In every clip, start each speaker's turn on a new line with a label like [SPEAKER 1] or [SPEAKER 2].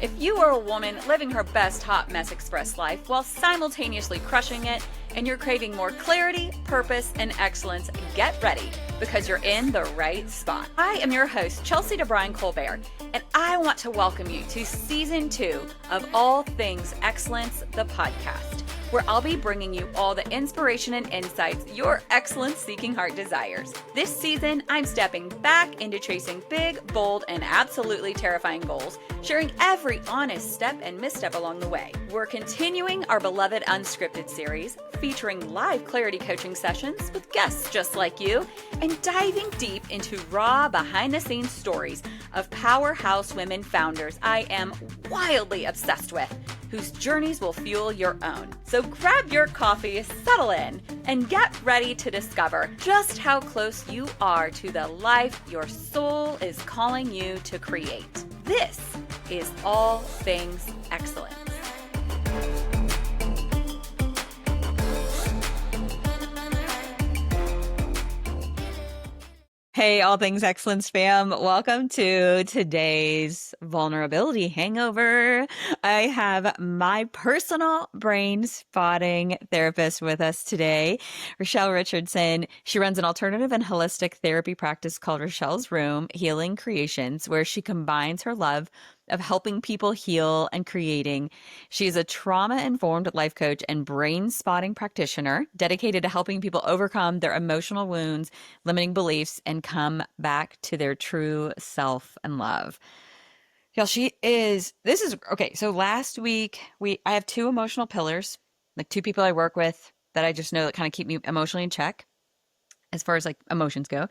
[SPEAKER 1] If you are a woman living her best hot mess express life while simultaneously crushing it, and you're craving more clarity, purpose, and excellence, get ready because you're in the right spot. I am your host, Chelsea DeBruin-Colbert, and I want to welcome you to Season 2 of All Things Excellence, the podcast, where I'll be bringing you all the inspiration and insights your excellence-seeking heart desires. This season, I'm stepping back into chasing big, bold, and absolutely terrifying goals, sharing every honest step and misstep along the way. We're continuing our beloved Unscripted series, featuring live clarity coaching sessions with guests just like you, and diving deep into raw behind-the-scenes stories of powerhouse women founders I am wildly obsessed with, whose journeys will fuel your own. So grab your coffee, settle in, and get ready to discover just how close you are to the life your soul is calling you to create. This is All Things Excellence. Hey, All Things Excellence fam. Welcome to today's vulnerability hangover. I have my personal brain spotting therapist with us today, Rachelle Richardson. She runs an alternative and holistic therapy practice called Rachelle's Room Healing Creations, where she combines her love of helping people heal and creating. She's a trauma-informed life coach and brain spotting practitioner dedicated to helping people overcome their emotional wounds, limiting beliefs, and come back to their true self and love. Y'all, okay. So last week I have two emotional pillars, like two people I work with that I just know that kind of keep me emotionally in check as far as like emotions go.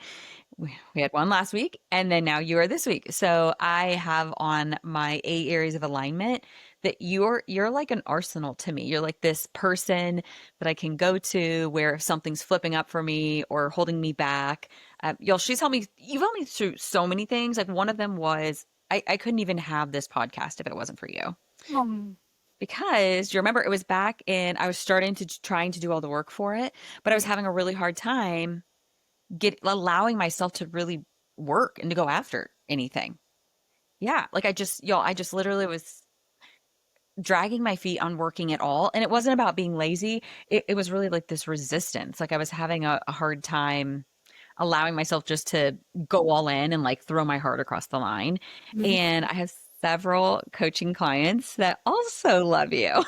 [SPEAKER 1] We had one last week, and then now you are this week. So I have on my 8 areas of alignment that you're like an arsenal to me. You're like this person that I can go to where if something's flipping up for me or holding me back. Y'all, you've helped me through so many things. Like one of them was I couldn't even have this podcast if it wasn't for you. Because you remember it was back in, I was trying to do all the work for it, but I was having a really hard time allowing myself to really work and to go after anything. Yeah. Like I just literally was dragging my feet on working at all. And it wasn't about being lazy. It was really like this resistance. Like I was having a hard time allowing myself just to go all in and like throw my heart across the line.
[SPEAKER 2] Mm-hmm.
[SPEAKER 1] And I have several coaching clients that also love you.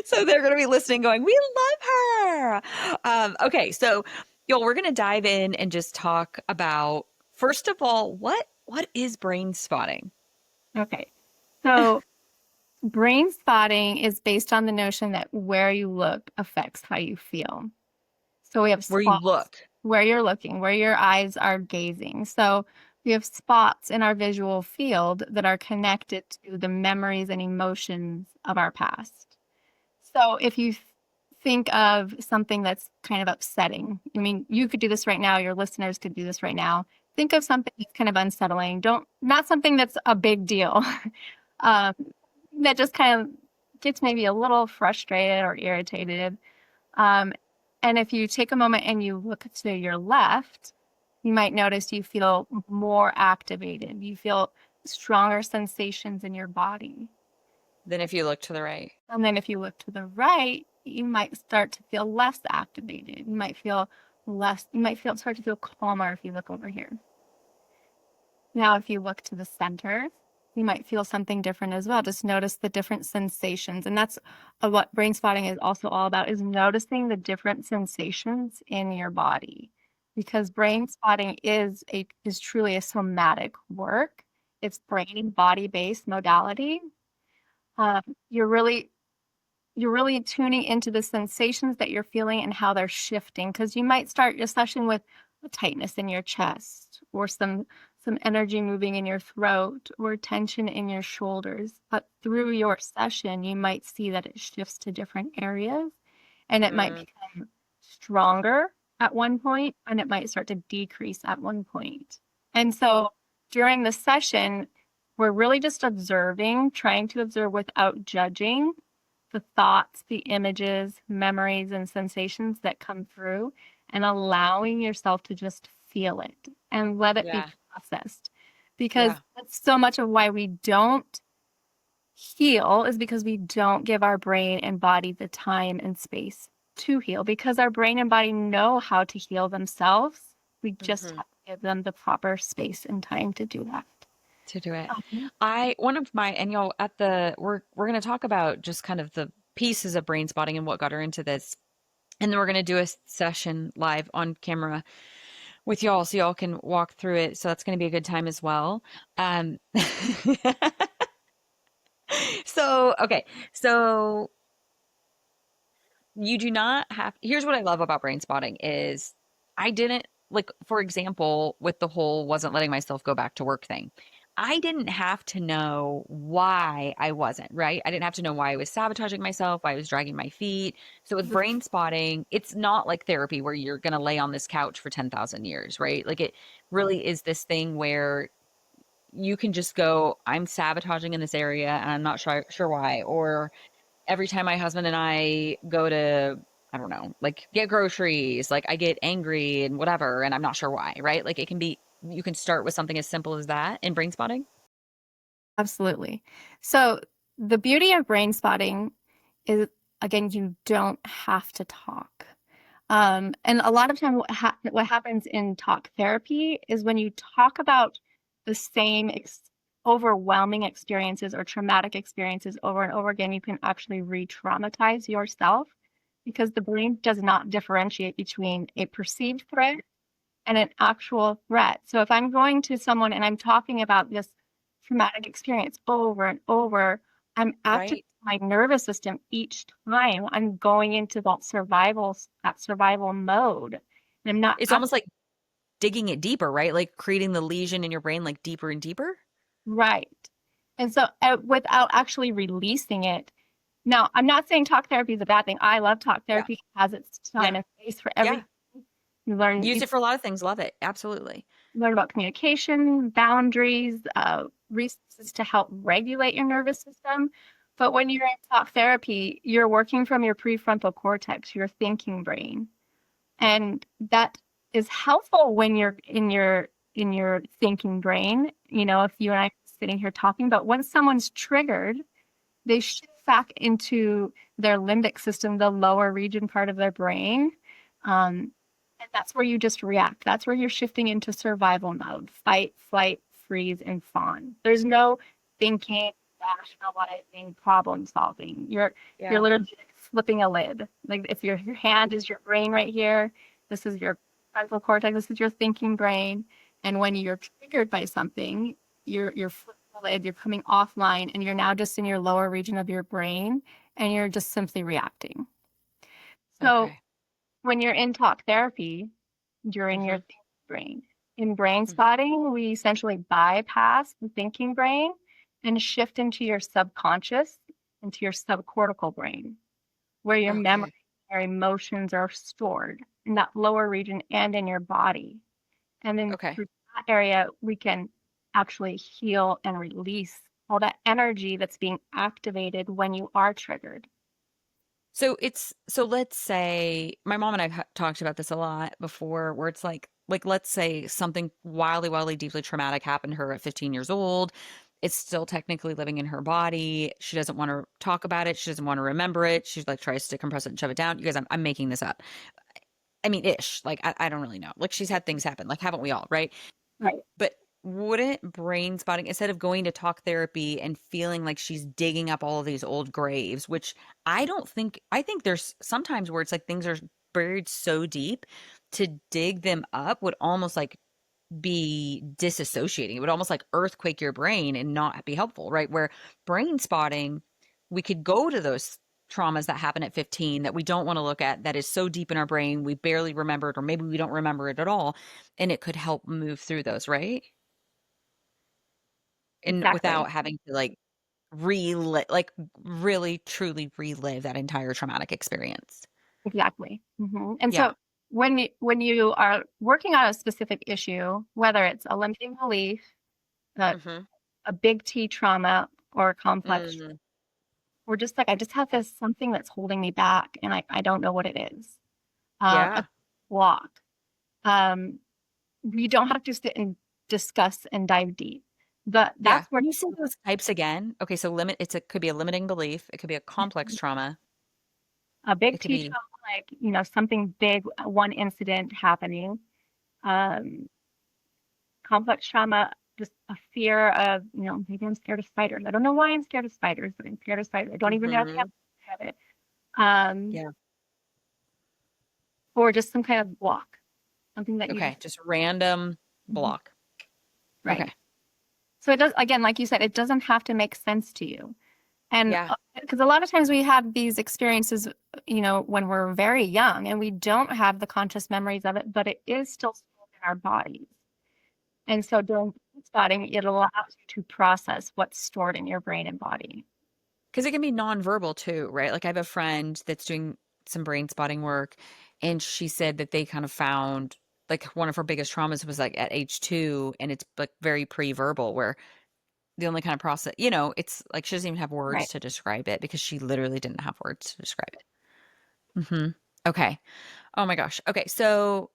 [SPEAKER 1] So they're going to be listening going, we love her. Okay. So y'all, we're going to dive in and just talk about, first of all, what is brain spotting?
[SPEAKER 2] Okay. So brain spotting is based on the notion that where you look affects how you feel. So we have spots,
[SPEAKER 1] Where you look,
[SPEAKER 2] where you're looking, where your eyes are gazing. So we have spots in our visual field that are connected to the memories and emotions of our past. So if you think of something that's kind of upsetting, I mean, you could do this right now. Your listeners could do this right now. Think of something that's kind of unsettling. Not something that's a big deal. That just kind of gets maybe a little frustrated or irritated. And if you take a moment and you look to your left, you might notice you feel more activated. You feel stronger sensations in your body.
[SPEAKER 1] than if you look to the right.
[SPEAKER 2] And then if you look to the right, you might start to feel less activated. You might start to feel calmer if you look over here. Now, if you look to the center, you might feel something different as well. Just notice the different sensations. And that's what brain spotting is also all about, is noticing the different sensations in your body. Because brain spotting is truly a somatic work. It's brain and body-based modality. You're really tuning into the sensations that you're feeling and how they're shifting. Because you might start your session with a tightness in your chest or some energy moving in your throat or tension in your shoulders. But through your session, you might see that it shifts to different areas, and it might become stronger at one point, and it might start to decrease at one point. And so during the session, we're really just trying to observe without judging the thoughts, the images, memories, and sensations that come through, and allowing yourself to just feel it and let it be processed. because
[SPEAKER 1] Yeah.
[SPEAKER 2] that's so much of why we don't heal is because we don't give our brain and body the time and space to heal because our brain and body know how to heal themselves. We just
[SPEAKER 1] Hmm.
[SPEAKER 2] have to give them the proper space and time to do that.
[SPEAKER 1] To do it.
[SPEAKER 2] Um,
[SPEAKER 1] One of my, and y'all at the, we're going to talk about just kind of the pieces of brain spotting and what got her into this. And then we're going to do a session live on camera with y'all so y'all can walk through it. So that's going to be a good time as well. Um, so, okay. So you do not have, here's what I love about brain spotting is I didn't like, for example, with the whole wasn't letting myself go back to work thing. I didn't have to know why I wasn't, right? I didn't have to know why I was sabotaging myself, why I was dragging my feet. So with brain spotting, it's not like therapy where you're going to lay on this couch for 10,000 years, right? Like it really is this thing where you can just go, I'm sabotaging in this area and I'm not sure why. Or every time my husband and I go to, I don't know, like get groceries, like I get angry and whatever, and I'm not sure why, right? Like it can be, you can start with something as simple as that in brain spotting.
[SPEAKER 2] Absolutely. So the beauty of brain spotting is, again, you don't have to talk. And a lot of time, what happens in talk therapy is when you talk about the same overwhelming experiences or traumatic experiences over and over again, you can actually re-traumatize yourself because the brain does not differentiate between a perceived threat and an actual threat. So if I'm going to someone and I'm talking about this traumatic experience over and over, I'm activating
[SPEAKER 1] Right.
[SPEAKER 2] my nervous system each time I'm going into that survival mode. And I'm not
[SPEAKER 1] It's almost like digging it deeper, right? Like creating the lesion in your brain like deeper and deeper.
[SPEAKER 2] right. And so without actually releasing it. Now, I'm not saying talk therapy is a bad thing. I love talk
[SPEAKER 1] Yeah.
[SPEAKER 2] therapy. It has its time
[SPEAKER 1] Yeah.
[SPEAKER 2] and place for
[SPEAKER 1] Yeah.
[SPEAKER 2] everything. You learn,
[SPEAKER 1] Use
[SPEAKER 2] you
[SPEAKER 1] it for a lot of things. Love it. Absolutely.
[SPEAKER 2] learn about communication, boundaries, resources to help regulate your nervous system. But when you're in talk therapy, you're working from your prefrontal cortex, your thinking brain. And that is helpful when you're in your thinking brain. If you and I are sitting here talking, but when someone's triggered, they shift back into their limbic system, the lower region part of their brain. And that's where you just react. That's where you're shifting into survival mode, fight, flight, freeze, and fawn. There's no thinking, rationalizing, problem solving. You're
[SPEAKER 1] Yeah.
[SPEAKER 2] literally flipping a lid. Like if your hand is your brain right here, this is your frontal cortex, this is your thinking brain. And when you're triggered by something, you're flipping the lid, you're coming offline, and you're now just in your lower region of your brain, and you're just simply reacting. So
[SPEAKER 1] Okay.
[SPEAKER 2] when you're in talk therapy, you're in your
[SPEAKER 1] Hmm.
[SPEAKER 2] thinking brain. In brain spotting, we essentially bypass the thinking brain and shift into your subconscious, into your subcortical brain, where your memory,
[SPEAKER 1] Okay.
[SPEAKER 2] your emotions are stored in that lower region and in your body. And then
[SPEAKER 1] Okay.
[SPEAKER 2] through that area, we can actually heal and release all that energy that's being activated when you are triggered.
[SPEAKER 1] So let's say my mom and I've talked about this a lot before where it's like let's say something wildly deeply traumatic happened to her at 15 years old. It's still technically living in her body. She doesn't want to talk about it. She doesn't want to remember it. She like tries to compress it and shove it down. You guys, I'm making this up. I mean, ish. Like I don't really know. Like she's had things happen. Like haven't we all, right?
[SPEAKER 2] Right.
[SPEAKER 1] But wouldn't brain spotting, instead of going to talk therapy and feeling like she's digging up all of these old graves, which I don't think, I think there's sometimes where it's like things are buried so deep to dig them up would almost like be disassociating. It would almost like earthquake your brain and not be helpful, right? Where brain spotting, we could go to those traumas that happen at 15 that we don't want to look at that is so deep in our brain we barely remember it or maybe we don't remember it at all and it could help move through those, right? And
[SPEAKER 2] Exactly.
[SPEAKER 1] without having to like relive, like really truly relive that entire traumatic experience.
[SPEAKER 2] Exactly. And
[SPEAKER 1] Yeah.
[SPEAKER 2] so when you are working on a specific issue, whether it's a limiting belief, a,
[SPEAKER 1] Hmm.
[SPEAKER 2] a big T trauma, or a complex,
[SPEAKER 1] Mm,
[SPEAKER 2] we're just like, I just have this something that's holding me back, and I don't know what it is. A
[SPEAKER 1] yeah.
[SPEAKER 2] block. Um, we don't have to sit and discuss and dive deep.
[SPEAKER 1] Yeah.
[SPEAKER 2] That's where
[SPEAKER 1] Can you say those types again? Okay, so could be a limiting belief, it could be a complex trauma,
[SPEAKER 2] a
[SPEAKER 1] it
[SPEAKER 2] big
[SPEAKER 1] could
[SPEAKER 2] T
[SPEAKER 1] be
[SPEAKER 2] trauma, like, something big, one incident happening. Um, Complex trauma, just a fear of, maybe I'm scared of spiders. I don't know why I'm scared of spiders, but I'm scared of spiders. I don't even know if
[SPEAKER 1] hmm
[SPEAKER 2] I have it. Um,
[SPEAKER 1] Yeah.
[SPEAKER 2] or just some kind of block, something that you
[SPEAKER 1] Okay,
[SPEAKER 2] just,
[SPEAKER 1] just random
[SPEAKER 2] Mhm.
[SPEAKER 1] block.
[SPEAKER 2] Right.
[SPEAKER 1] Okay.
[SPEAKER 2] So it does, again, like you said, it doesn't have to make sense to you. And
[SPEAKER 1] Yeah.
[SPEAKER 2] because a lot of times we have these experiences, when we're very young and we don't have the conscious memories of it, but it is still stored in our bodies. And so during spotting, it allows you to process what's stored in your brain and body.
[SPEAKER 1] Because it can be nonverbal too, right? Like I have a friend that's doing some brain spotting work, and she said that they kind of found like one of her biggest traumas was like at age 2, and it's like very pre-verbal, where the only kind of process, it's like she doesn't even have words
[SPEAKER 2] Right.
[SPEAKER 1] to describe it because she literally didn't have words to describe it. Okay. Oh my gosh. Okay. So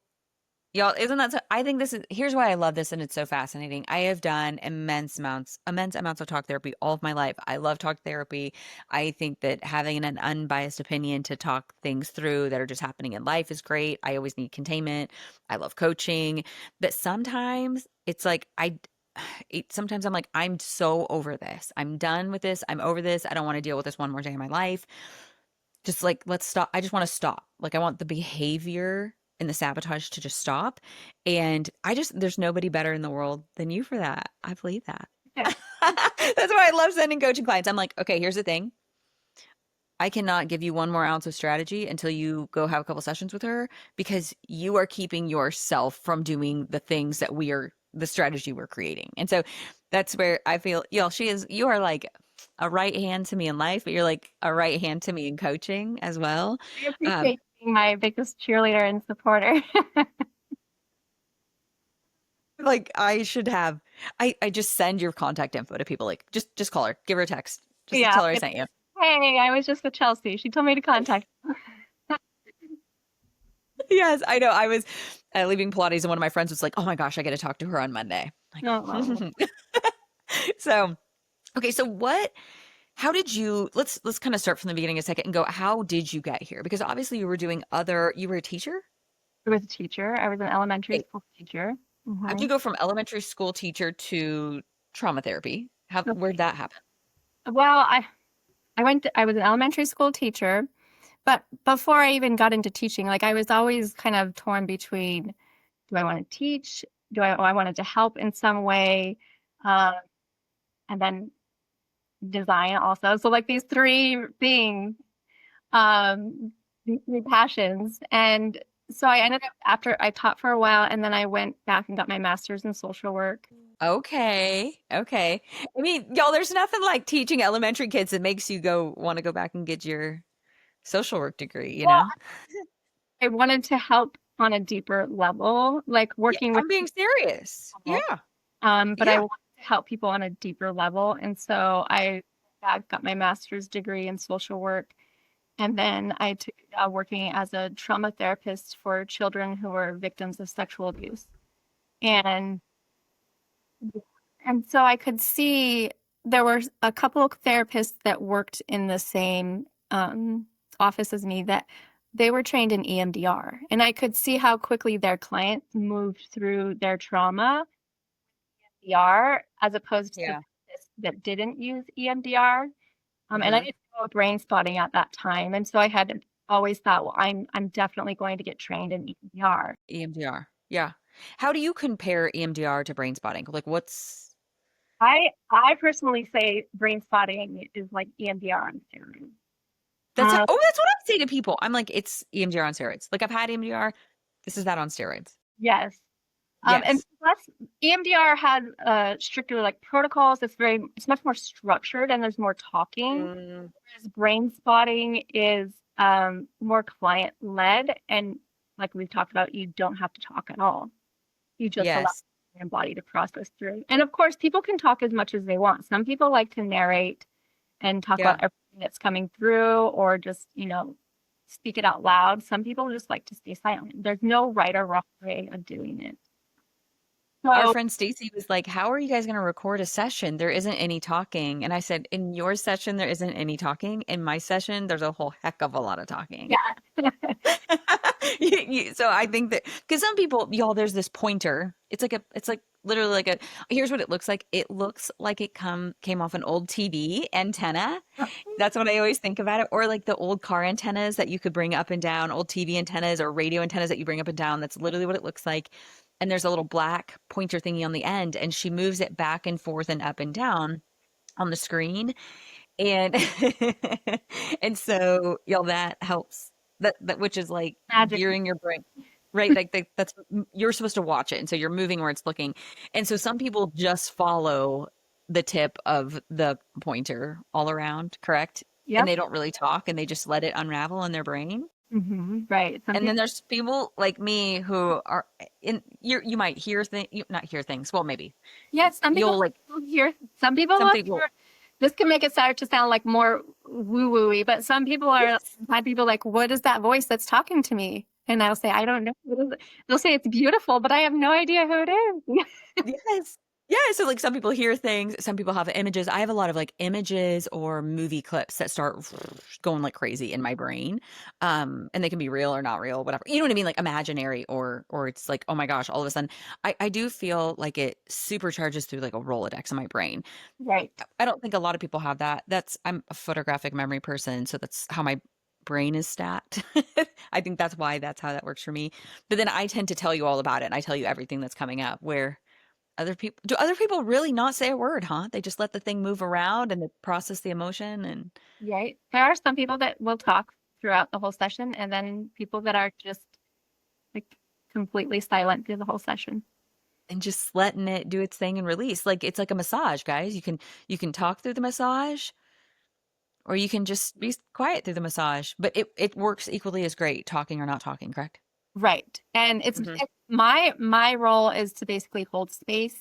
[SPEAKER 1] y'all, isn't that so? I think here's why I love this and it's so fascinating. I have done immense amounts of talk therapy all of my life. I love talk therapy. I think that having an unbiased opinion to talk things through that are just happening in life is great. I always need containment. I love coaching. But sometimes it's like, sometimes I'm like, I'm so over this. I'm done with this. I'm over this. I don't want to deal with this one more day in my life. Just like, let's stop. I just want to stop. Like, I want the behavior and the sabotage to just stop. And there's nobody better in the world than you for that. I believe that.
[SPEAKER 2] Yeah.
[SPEAKER 1] That's why I love sending coaching clients. I'm like, okay, here's the thing. I cannot give you one more ounce of strategy until you go have a couple sessions with her because you are keeping yourself from doing the things that the strategy we're creating. And so that's where I feel, you are like a right hand to me in life, but you're like a right hand to me in coaching as well.
[SPEAKER 2] I
[SPEAKER 1] Um,
[SPEAKER 2] appreciate being my biggest cheerleader and supporter.
[SPEAKER 1] like I should have, I just send your contact info to people. Like just call her, give her a text, just to
[SPEAKER 2] Yeah.
[SPEAKER 1] tell her I sent you.
[SPEAKER 2] Hey, I was just with Chelsea. She told me to contact.
[SPEAKER 1] Yes, I know. I was leaving Pilates, and one of my friends was like, "Oh my gosh, I got to talk to her on Monday." Like,
[SPEAKER 2] No.
[SPEAKER 1] so okay. So what? How did you? Let's kind of start from the beginning a second and go. How did you get here? Because obviously you were doing other. You were a teacher.
[SPEAKER 2] I was a teacher. I was an elementary
[SPEAKER 1] Okay.
[SPEAKER 2] school teacher.
[SPEAKER 1] How'd you go from elementary school teacher to trauma therapy? Where'd
[SPEAKER 2] Okay.
[SPEAKER 1] that happen?
[SPEAKER 2] Well, I was an elementary school teacher, but before I even got into teaching, like I was always kind of torn between, do I want to teach? I wanted to help in some way? Um, and then design also. So like these three things, these three passions. And so I ended up, after I taught for a while, and then I went back and got my master's in social work.
[SPEAKER 1] Okay. Okay. I mean, y'all, there's nothing like teaching elementary kids that makes you go want to go back and get your social work degree, you
[SPEAKER 2] Well,
[SPEAKER 1] know?
[SPEAKER 2] I wanted to help on a deeper level, like
[SPEAKER 1] Yeah,
[SPEAKER 2] working with
[SPEAKER 1] I'm being serious.
[SPEAKER 2] people.
[SPEAKER 1] Yeah.
[SPEAKER 2] But I
[SPEAKER 1] Yeah.
[SPEAKER 2] wanted to help people on a deeper level. And so I got my master's degree in social work. And then I took working as a trauma therapist for children who were victims of sexual abuse. And so I could see there were a couple of therapists that worked in the same office as me that they were trained in EMDR. And I could see how quickly their clients moved through their trauma EMDR as opposed to the
[SPEAKER 1] Yeah.
[SPEAKER 2] therapists that didn't use EMDR. And I
[SPEAKER 1] Uh-huh.
[SPEAKER 2] didn't know brain spotting at that time. And so I had always thought, well, I'm definitely going to get trained in EMDR.
[SPEAKER 1] EMDR. Yeah. How do you compare EMDR to brain spotting? Like what's
[SPEAKER 2] I personally say brain spotting is like EMDR on steroids. Um,
[SPEAKER 1] that's what I say to people. I'm like, it's EMDR on steroids. Like I've had EMDR. This is that on steroids.
[SPEAKER 2] yes. And
[SPEAKER 1] Yes.
[SPEAKER 2] plus EMDR has stricter like protocols. It's much more structured and there's more talking.
[SPEAKER 1] Mm,
[SPEAKER 2] Whereas brain spotting is more client led and like we've talked about, you don't have to talk at all. You just allow
[SPEAKER 1] yes.
[SPEAKER 2] your body to process through. And of course, people can talk as much as they want. Some people like to narrate and talk about
[SPEAKER 1] Yeah.
[SPEAKER 2] everything that's coming through or just, speak it out loud. Some people just like to stay silent. There's no right or wrong way of doing it.
[SPEAKER 1] Our
[SPEAKER 2] So
[SPEAKER 1] friend Stacy was like, "How are you guys going to record a session? There isn't any talking." And I said, "In your session, there isn't any talking. In my session, there's a whole heck of a lot of talking."
[SPEAKER 2] yeah.
[SPEAKER 1] So I think that because some people, y'all, there's this pointer. It's like literally like a. Here's what it looks like. It looks like it came off an old TV antenna. That's what I always think about it. Or like the old car antennas that you could bring up and down, old TV antennas or radio antennas that you bring up and down. That's literally what it looks like. And there's a little black pointer thingy on the end, and she moves it back and forth and up and down on the screen. And and so, y'all, that helps. That which is like
[SPEAKER 2] Magic.
[SPEAKER 1] gearing your brain. Right, like that's you're supposed to watch it, and so you're moving where it's looking. And so some people just follow the tip of the pointer all around, correct? And
[SPEAKER 2] Yep.
[SPEAKER 1] they don't really talk, and they just let it unravel in their brain.
[SPEAKER 2] Right. Some
[SPEAKER 1] And then
[SPEAKER 2] people,
[SPEAKER 1] there's people like me who are in you might hear things, you not hear things. Well, maybe
[SPEAKER 2] yes, some people
[SPEAKER 1] you'll like
[SPEAKER 2] hear, some people
[SPEAKER 1] some
[SPEAKER 2] will
[SPEAKER 1] people.
[SPEAKER 2] hear, this can make it start to sound like more woo-wooey, but some people are,
[SPEAKER 1] Yes.
[SPEAKER 2] I've had people like, what is that voice that's talking to me? And I'll say, I don't know. What is it? They'll say it's beautiful, but I have no idea who it is.
[SPEAKER 1] Yes. Yeah, so like some people hear things, some people have images. I have a lot of like images or movie clips that start going like crazy in my brain. And they can be real or not real, whatever. You know what I mean? Like imaginary or it's like, oh my gosh, all of a sudden I do feel like it supercharges through like a Rolodex in my brain.
[SPEAKER 2] Right.
[SPEAKER 1] I don't think a lot of people have that. I'm a photographic memory person, so that's how my brain is stacked. I think that's how that works for me. But then I tend to tell you all about it and I tell you everything that's coming up where other people really not say a word, huh? They just let the thing move around and they process the emotion
[SPEAKER 2] Right. There are some people that will talk throughout the whole session, and then people that are just like completely silent through the whole session.
[SPEAKER 1] and just letting it do its thing and release. Like it's like a massage, guys. You can talk through the massage or you can just be quiet through the massage, but it works equally as great talking or not talking, correct?
[SPEAKER 2] Right. And
[SPEAKER 1] Hmm.
[SPEAKER 2] my role is to basically hold space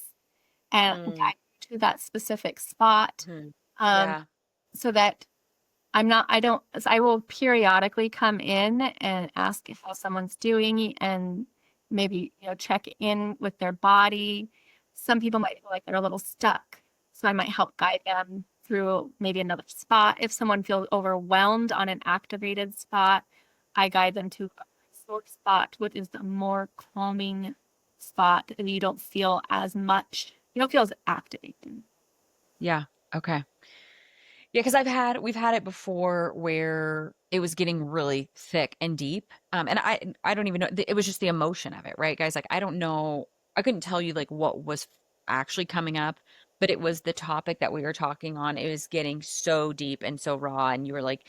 [SPEAKER 2] and
[SPEAKER 1] Mm,
[SPEAKER 2] guide you to that specific spot,
[SPEAKER 1] mhm.
[SPEAKER 2] um,
[SPEAKER 1] Yeah.
[SPEAKER 2] so that I don't, I will periodically come in and ask how someone's doing and maybe, check in with their body. Some people might feel like they're a little stuck. So I might help guide them through maybe another spot. If someone feels overwhelmed on an activated spot, I guide them to a sore spot, which is a more calming spot, and you don't feel as much, you don't feel as activated.
[SPEAKER 1] Yeah. Okay. Yeah, because we've had it before where it was getting really thick and deep. And I don't even know. It was just the emotion of it, right, guys? Like I don't know. I couldn't tell you like what was actually coming up, but it was the topic that we were talking on. It was getting so deep and so raw, and you were like,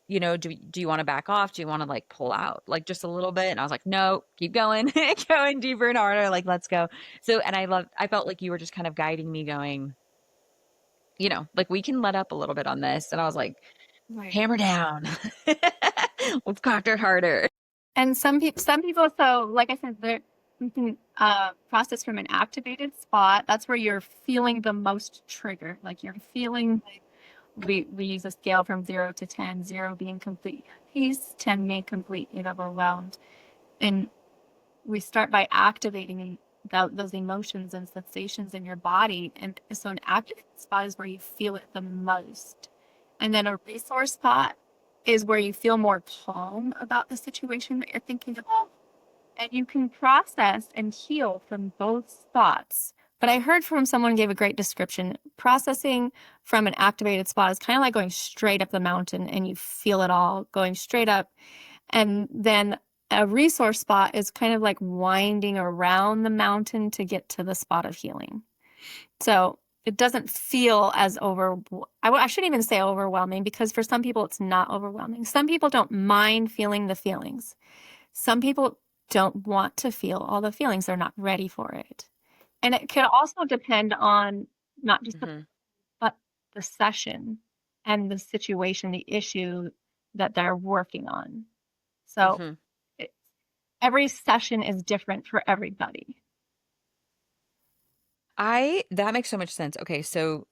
[SPEAKER 1] do you want to back off? Do you want to like pull out like just a little bit? And I was like, no, keep going, going deeper and harder. Like let's go. So, and I felt like you were just kind of guiding me, going, like we can let up a little bit on this. And I was like,
[SPEAKER 2] Right.
[SPEAKER 1] hammer down. Let's crack it harder.
[SPEAKER 2] And some people, so like I said, we can process from an activated spot. That's where you're feeling the most trigger. Like you're feeling like we use a scale from 0 to 10, 0 being complete peace, 10 being completely overwhelmed. And we start by activating those emotions and sensations in your body. And so an active spot is where you feel it the most. And then a resource spot is where you feel more calm about the situation that you're thinking about. And you can process and heal from both spots. But I heard from someone gave a great description. Processing from an activated spot is kind of like going straight up the mountain and you feel it all going straight up. And then a resource spot is kind of like winding around the mountain to get to the spot of healing. So it doesn't feel as I shouldn't even say overwhelming, because for some people it's not overwhelming. Some people don't mind feeling the feelings. Some people don't want to feel all the feelings. They're not ready for it. And it can also depend on not just
[SPEAKER 1] Hmm.
[SPEAKER 2] but the session and the situation, the issue that they're working on. So
[SPEAKER 1] Hmm.
[SPEAKER 2] it, every session is different for everybody.
[SPEAKER 1] That makes so much sense. Okay, so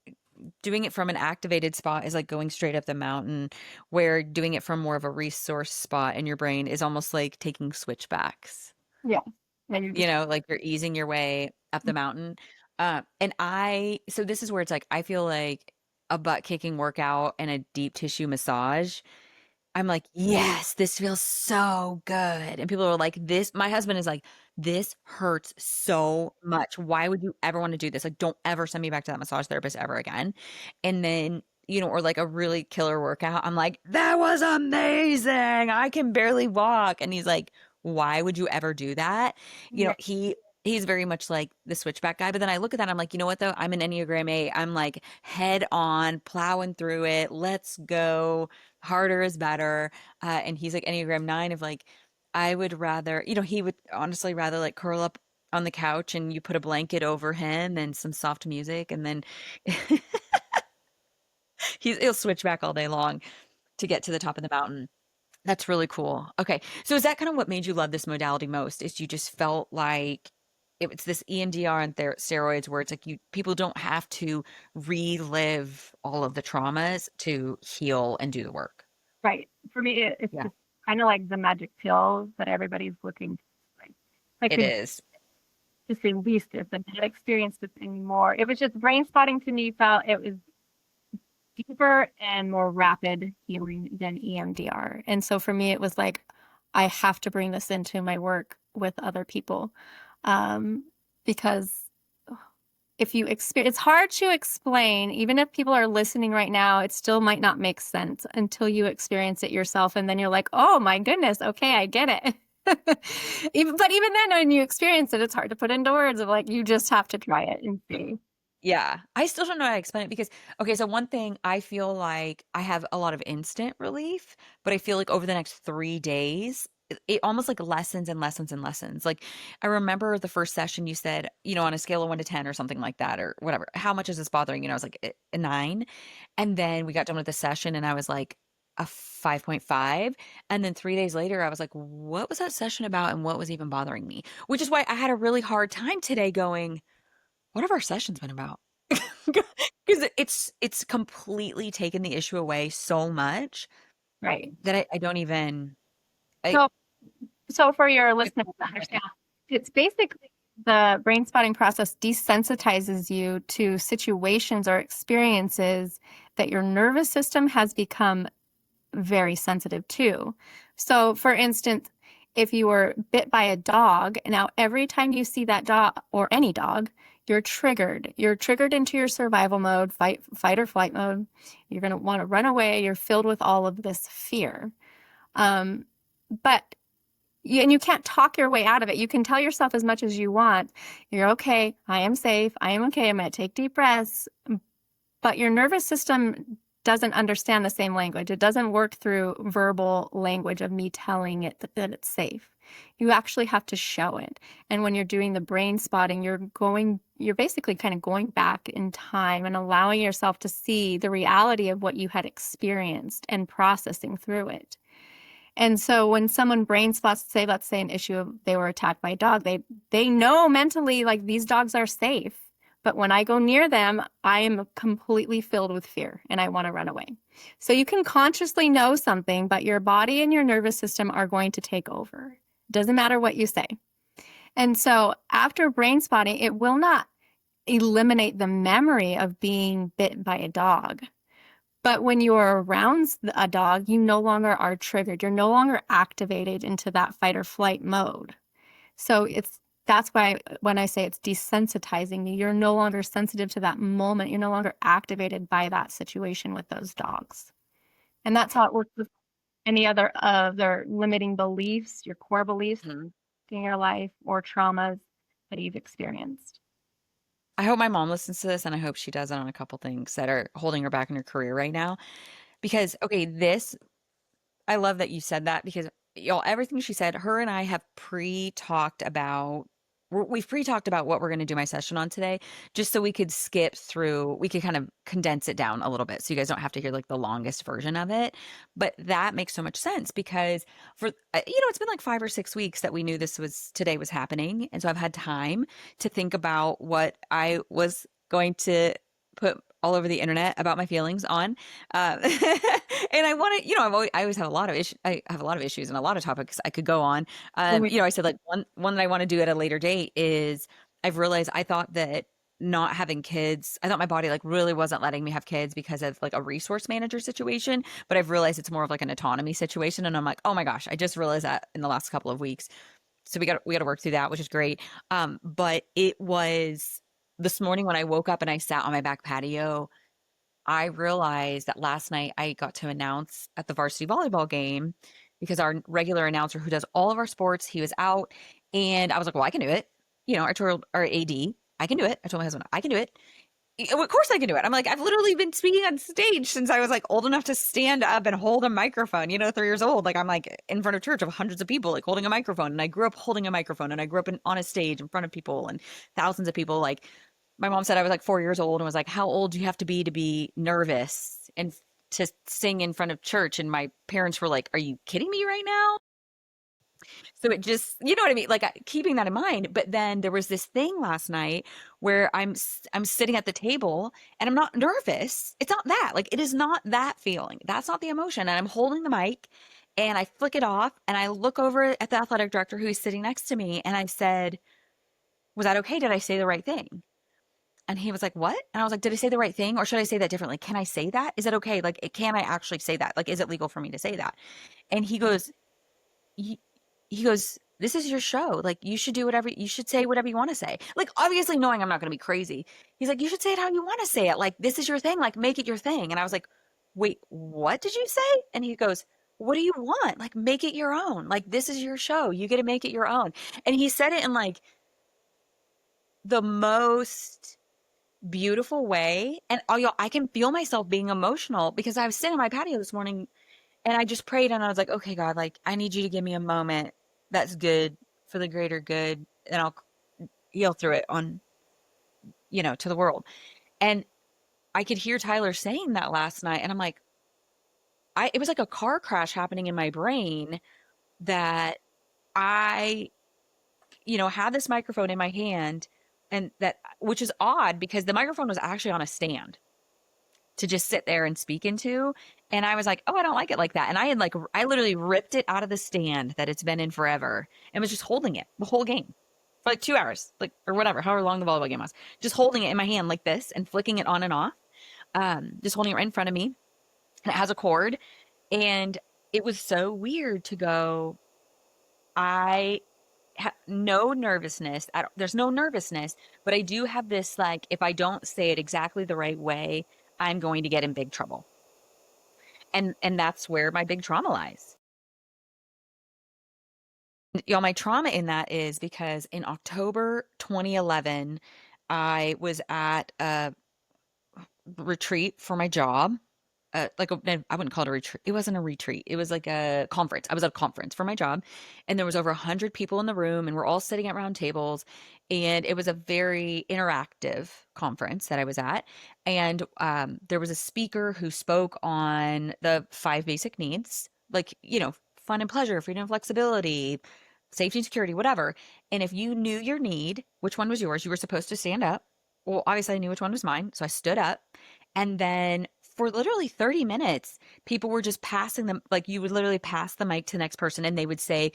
[SPEAKER 1] doing it from an activated spot is like going straight up the mountain, where doing it from more of a resource spot in your brain is almost like taking switchbacks.
[SPEAKER 2] Yeah. And you're just
[SPEAKER 1] Like you're easing your way. up the mountain. So this is where it's like, I feel like a butt kicking workout and a deep tissue massage. I'm like, yes, this feels so good. And people are like, this, my husband is like, this hurts so much. Why would you ever want to do this? Like, don't ever send me back to that massage therapist ever again. And then, or like a really killer workout, I'm like, that was amazing. I can barely walk. And he's like, why would you ever do that? You know,
[SPEAKER 2] Yeah.
[SPEAKER 1] he, He's very much like the switchback guy. But then I look at that, I'm like, you know what though? I'm an Enneagram 8. I'm like head on, plowing through it. Let's go harder is better. And he's like Enneagram 9 of like, I would rather, he would honestly rather like curl up on the couch and you put a blanket over him and some soft music. And then he'll switch back all day long to get to the top of the mountain. That's really cool. Okay. So is that kind of what made you love this modality most? Is you just felt like it's this EMDR and steroids where it's like people don't have to relive all of the traumas to heal and do the work.
[SPEAKER 2] Right. For me, it's
[SPEAKER 1] Yeah,
[SPEAKER 2] just kind of like the magic pill that everybody's looking for. Like, I
[SPEAKER 1] it
[SPEAKER 2] could
[SPEAKER 1] is.
[SPEAKER 2] just release this and not experience this anymore. It was just brain spotting to me felt it was deeper and more rapid healing than EMDR. And so for me, it was like, I have to bring this into my work with other people. Because if you experience, it's hard to explain, even if people are listening right now, it still might not make sense until you experience it yourself. And then you're like, oh my goodness, okay, I get it. But even then, when you experience it, it's hard to put into words of like, you just have to try it and see.
[SPEAKER 1] Yeah. I still don't know how to explain it because, okay, so one thing I feel like I have a lot of instant relief, but I feel like over the next 3 days, it almost like lessons and lessons and lessons. Like I remember the first session you said, on a scale of 1 to 10 or something like that, or whatever, how much is this bothering you? I was like a 9. And then we got done with the session and I was like a 5.5. And then 3 days later, I was like, what was that session about? And what was even bothering me? Which is why I had a really hard time today going, what have our sessions been about? Because it's completely taken the issue away so much
[SPEAKER 2] Right.
[SPEAKER 1] that I don't even I
[SPEAKER 2] So, so for your listeners to understand, it's basically the brain spotting process desensitizes you to situations or experiences that your nervous system has become very sensitive to. So, for instance, if you were bit by a dog, now every time you see that dog or any dog, you're triggered. You're triggered into your survival mode, fight or flight mode. You're going to want to run away. You're filled with all of this fear. But and you can't talk your way out of it. You can tell yourself as much as you want. You're okay. I am safe. I am okay. I'm going to take deep breaths. But your nervous system doesn't understand the same language. It doesn't work through verbal language of me telling it that it's safe. You actually have to show it. And when you're doing the brain spotting, you're basically kind of going back in time and allowing yourself to see the reality of what you had experienced and processing through it. And so when someone brain spots, let's say an issue of they were attacked by a dog, they know mentally like these dogs are safe. But when I go near them, I am completely filled with fear and I want to run away. So you can consciously know something, but your body and your nervous system are going to take over. Doesn't matter what you say. And so after brain spotting, it will not eliminate the memory of being bit by a dog. But when you are around a dog, you no longer are triggered. You're no longer activated into that fight or flight mode. So that's why when I say it's desensitizing you, you're no longer sensitive to that moment. You're no longer activated by that situation with those dogs. And that's how it works with any other of their limiting beliefs, your core beliefs
[SPEAKER 1] Mhm.
[SPEAKER 2] in your life or traumas that you've experienced.
[SPEAKER 1] I hope my mom listens to this and I hope she does it on a couple things that are holding her back in her career right now. Because okay, I love that you said that because y'all, everything she said, her and I have pre-talked about. We've pre-talked about what we're going to do my session on today, just so we could skip through. We could kind of condense it down a little bit, so you guys don't have to hear like the longest version of it. But that makes so much sense because it's been like 5 or 6 weeks that we knew today was happening, and so I've had time to think about what I was going to put all over the internet about my feelings on. And I want to, I always have a lot of issues. I have a lot of issues and a lot of topics I could go on. I said like one that I want to do at a later date is I've realized I thought that not having kids, I thought my body like really wasn't letting me have kids because of like a resource manager situation, but I've realized it's more of like an autonomy situation. And I'm like, oh my gosh, I just realized that in the last couple of weeks. So we got to work through that, which is great. But it was this morning when I woke up and I sat on my back patio, I realized that last night I got to announce at the varsity volleyball game because our regular announcer who does all of our sports, he was out. And I was like, well, I can do it. I told our AD, I can do it. I told my husband, I can do it. Of course I can do it. I'm like, I've literally been speaking on stage since I was like old enough to stand up and hold a microphone, 3 years old. Like I'm like in front of church of hundreds of people, like holding a microphone. And I grew up holding a microphone and I grew up on a stage in front of people and thousands of people. Like my mom said I was like 4 years old and was like, how old do you have to be nervous and to sing in front of church? And my parents were like, are you kidding me right now? So it just, you know what I mean? Like keeping that in mind. But then there was this thing last night where I'm sitting at the table and I'm not nervous. It's not that. Like it is not that feeling. That's not the emotion. And I'm holding the mic and I flick it off and I look over at the athletic director who's sitting next to me and I said, was that okay? Did I say the right thing? And he was like, what? And I was like, did I say the right thing? Or should I say that differently? Can I say that? Is it okay? Like, can I actually say that? Like, is it legal for me to say that? And he, he goes, this is your show. Like, you should say whatever you want to say. Like, obviously knowing I'm not going to be crazy. He's like, you should say it how you want to say it. Like, this is your thing. Like, make it your thing. And I was like, wait, what did you say? And he goes, what do you want? Like, make it your own. Like, this is your show. You get to make it your own. And he said it in like the most beautiful way. And oh, y'all, I can feel myself being emotional because I was sitting on my patio this morning and I just prayed and I was like, okay, God, like I need you to give me a moment that's good for the greater good and I'll heal through it to the world. And I could hear Tyler saying that last night and I'm like, it was like a car crash happening in my brain that I, had this microphone in my hand and which is odd because the microphone was actually on a stand to just sit there and speak into. And I was like, oh, I don't like it like that. And I literally ripped it out of the stand that it's been in forever and was just holding it the whole game for like 2 hours, like, or whatever, however long the volleyball game was, just holding it in my hand like this and flicking it on and off, just holding it right in front of me. And it has a cord. And it was so weird to go, I no nervousness. There's no nervousness, but I do have this like, if I don't say it exactly the right way, I'm going to get in big trouble. And that's where my big trauma lies. My trauma in that is because in October 2011, I was at a retreat for my job. I wouldn't call it a retreat. It wasn't a retreat. It was like a conference. I was at a conference for my job, and there was over 100 people in the room, and we're all sitting at round tables, and it was a very interactive conference that I was at. And there was a speaker who spoke on the 5 basic needs, like fun and pleasure, freedom and flexibility, safety and security, whatever. And if you knew your need, which one was yours, you were supposed to stand up. Well, obviously, I knew which one was mine, so I stood up. And then for literally 30 minutes, people were just passing them, like you would literally pass the mic to the next person and they would say,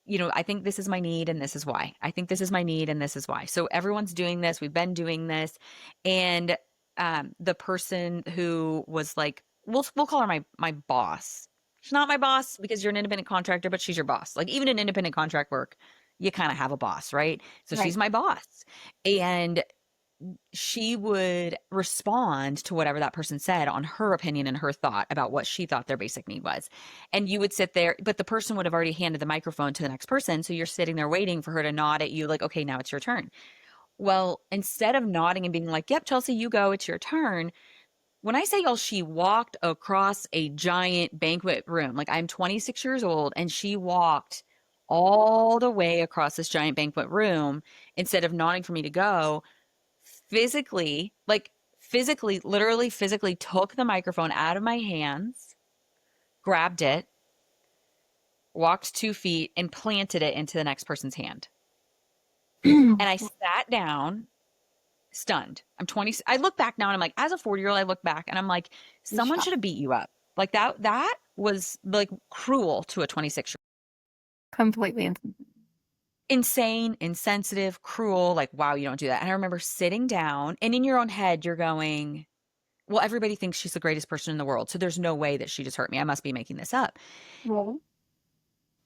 [SPEAKER 1] I think this is my need and this is why. I think this is my need and this is why. So everyone's doing this. We've been doing this. And the person who was like, we'll call her my boss. She's not my boss because you're an independent contractor, but she's your boss. Like even in independent contract work, you kind of have a boss, right? So
[SPEAKER 2] Right.
[SPEAKER 1] she's my boss. And she would respond to whatever that person said on her opinion and her thought about what she thought their basic need was. And you would sit there, but the person would have already handed the microphone to the next person. So you're sitting there waiting for her to nod at you, like, okay, now it's your turn. Well, instead of nodding and being like, yep, Chelsea, you go, it's your turn. When I say y'all, she walked across a giant banquet room. Like I'm 26 years old and she walked all the way across this giant banquet room instead of nodding for me to go physically, literally physically took the microphone out of my hands, grabbed it, walked 2 feet, and planted it into the next person's hand. And I sat down, stunned. I'm 20. I look back now and I'm like, as a 40-year-old, I look back and I'm like, someone
[SPEAKER 2] Shocked.
[SPEAKER 1] should have beat you up. Like that was like cruel to a 26-year-old.
[SPEAKER 2] Completely.
[SPEAKER 1] insane, insensitive, cruel, like, wow, you don't do that. And I remember sitting down and in your own head, you're going, well, everybody thinks she's the greatest person in the world. So there's no way that she just hurt me. I must be making this up.
[SPEAKER 2] Well,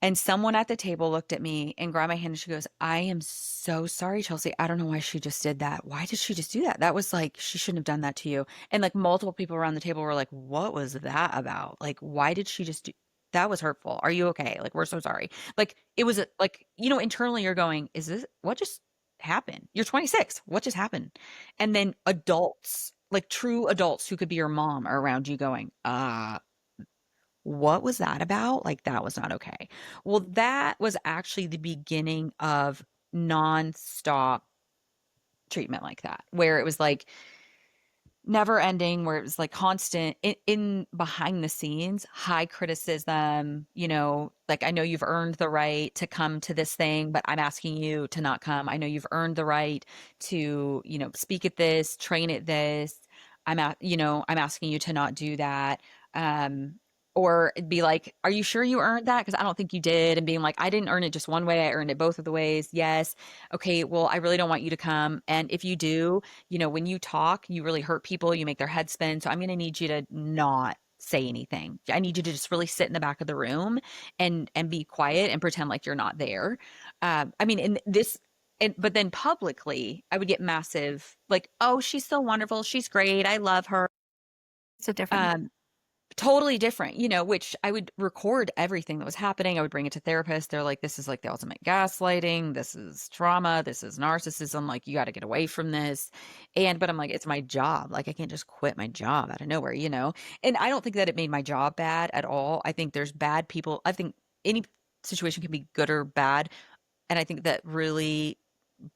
[SPEAKER 1] And someone at the table looked at me and grabbed my hand and she goes, I am so sorry, Chelsea. I don't know why she just did that. Why did she just do that? That was like, she shouldn't have done that to you. And like multiple people around the table were like, what was that about? Like, why did she just do that? Was hurtful. Are you okay? Like, we're so sorry. Like, it was like, internally you're going, is this what just happened? You're 26. What just happened? And then adults, like true adults who could be your mom, are around you going, what was that about? Like, that was not okay. Well, that was actually the beginning of nonstop treatment like that, where it was like never ending, where it was like constant in behind the scenes, high criticism, like, I know you've earned the right to come to this thing, but I'm asking you to not come. I know you've earned the right to, speak at this, train at this. I'm asking you to not do that. Um, or it'd be like, are you sure you earned that? Because I don't think you did. And being like, I didn't earn it just one way. I earned it both of the ways. Yes. Okay. Well, I really don't want you to come. And if you do, when you talk, you really hurt people, you make their head spin. So I'm going to need you to not say anything. I need you to just really sit in the back of the room and be quiet and pretend like you're not there. I mean, in this, but then publicly, I would get massive, like, oh, she's so wonderful. She's great. I love her.
[SPEAKER 2] it's a different.
[SPEAKER 1] Um, Totally different, which I would record everything that was happening. I would bring it to therapists. They're like, this is like the ultimate gaslighting. This is trauma. This is narcissism. Like, you got to get away from this. But I'm like, it's my job. Like, I can't just quit my job out of nowhere. And I don't think that it made my job bad at all. I think there's bad people. I think any situation can be good or bad. And I think that really